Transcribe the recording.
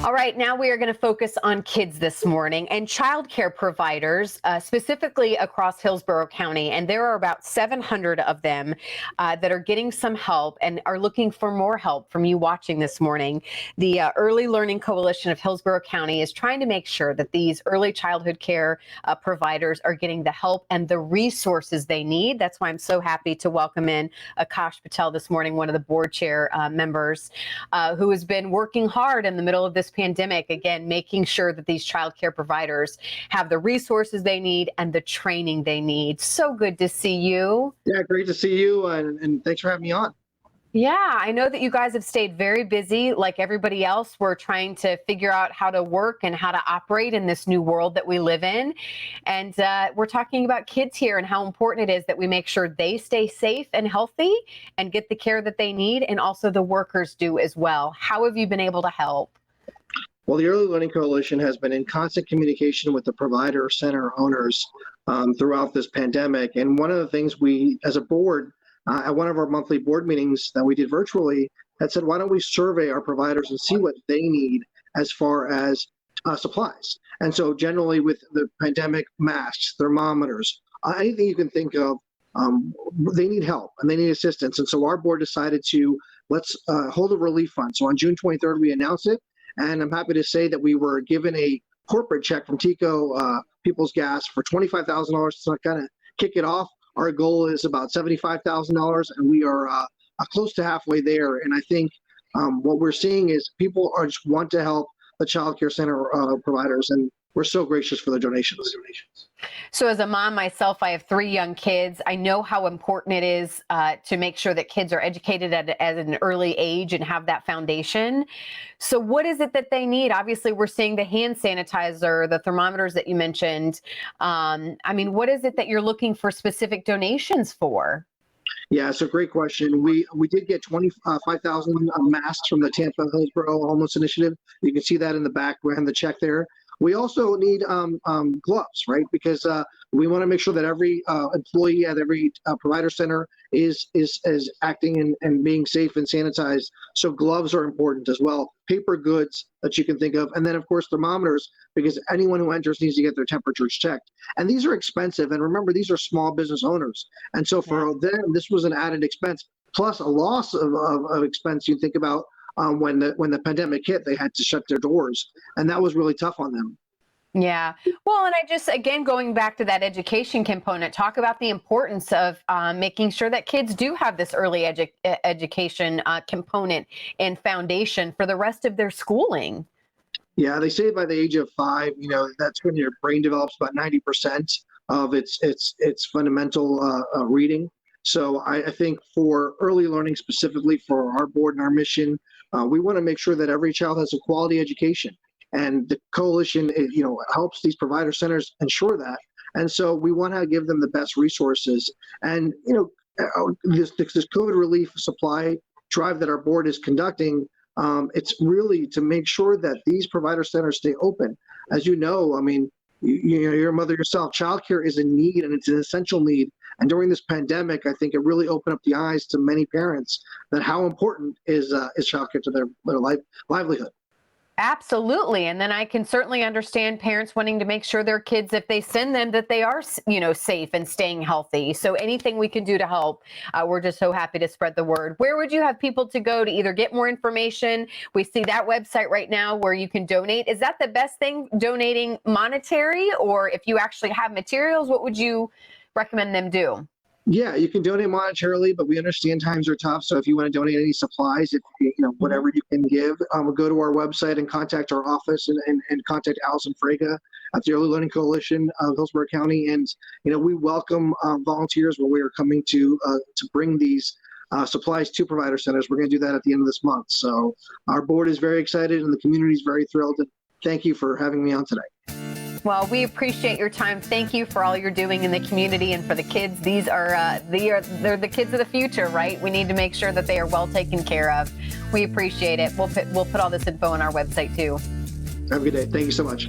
All right, now we are going to focus on kids this morning and childcare providers, specifically across Hillsborough County. And there are about 700 of them that are getting some help and are looking for more help from you watching this morning. The Early Learning Coalition of Hillsborough County is trying to make sure that these early childhood care providers are getting the help and the resources they need. That's why I'm so happy to welcome in Akash Patel this morning, one of the board chair members, who has been working hard in the middle of this pandemic, again, making sure that these child care providers have the resources they need and the training they need. So good to see you. Yeah, great to see you, and thanks for having me on. Yeah, I know that you guys have stayed very busy like everybody else. We're trying to figure out how to work and how to operate in this new world that we live in. And we're talking about kids here and how important it is that we make sure they stay safe and healthy and get the care that they need, and also the workers do as well. How have you been able to help? Well, the Early Learning Coalition has been in constant communication with the provider center owners throughout this pandemic. And one of the things we, as a board, at one of our monthly board meetings that we did virtually, had said, why don't we survey our providers and see what they need as far as supplies? And so generally with the pandemic, masks, thermometers, anything you can think of, they need help and they need assistance. And so our board decided to let's hold a relief fund. So on June 23rd, we announced it. And I'm happy to say that we were given a corporate check from Tico People's Gas for $25,000 to kind of kick it off. Our goal is about $75,000, and we are close to halfway there. And I think what we're seeing is people are just want to help the child care center providers, and we're so gracious for the donations. So as a mom myself, I have 3 young kids. I know how important it is to make sure that kids are educated at an early age and have that foundation. So what is it that they need? Obviously, we're seeing the hand sanitizer, the thermometers that you mentioned. I mean, what is it that you're looking for specific donations for? Yeah, so great question. We did get 25,000 masks from the Tampa Hillsborough Homeless Initiative. You can see that in the back behind the check there. We also need gloves, right? Because we want to make sure that every employee at every provider center is acting and being safe and sanitized. So gloves are important as well. Paper goods that you can think of. And then, of course, thermometers, because anyone who enters needs to get their temperatures checked. And these are expensive. And remember, these are small business owners. And so for them, this was an added expense, plus a loss of expense. You think about when the pandemic hit, they had to shut their doors, and that was really tough on them. Yeah. Well, and I just, again, going back to that education component, talk about the importance of making sure that kids do have this early education component and foundation for the rest of their schooling. Yeah, they say by the age of 5, that's when your brain develops about 90% of its fundamental reading. So I think for early learning, specifically for our board and our mission, we want to make sure that every child has a quality education. And the coalition, helps these provider centers ensure that. And so we want to give them the best resources. And, this COVID relief supply drive that our board is conducting, it's really to make sure that these provider centers stay open. As you know, I mean, you're a mother yourself. Childcare is a need, and it's an essential need. And during this pandemic, I think it really opened up the eyes to many parents that how important is childcare to their livelihood. Absolutely. And then I can certainly understand parents wanting to make sure their kids, if they send them, that they are, safe and staying healthy. So anything we can do to help, we're just so happy to spread the word. Where would you have people to go to either get more information? We see that website right now where you can donate. Is that the best thing, donating monetary? Or if you actually have materials, what would you recommend them do? Yeah, you can donate monetarily, but we understand times are tough. So if you want to donate any supplies, if whatever you can give, go to our website and contact our office and contact Allison Frega at the Early Learning Coalition of Hillsborough County. And we welcome volunteers when we are coming to bring these supplies to provider centers. We're going to do that at the end of this month. So our board is very excited and the community is very thrilled. And thank you for having me on today. Well, we appreciate your time. Thank you for all you're doing in the community and for the kids. They're the kids of the future, right? We need to make sure that they are well taken care of. We appreciate it. We'll put all this info on our website too. Have a good day. Thank you so much.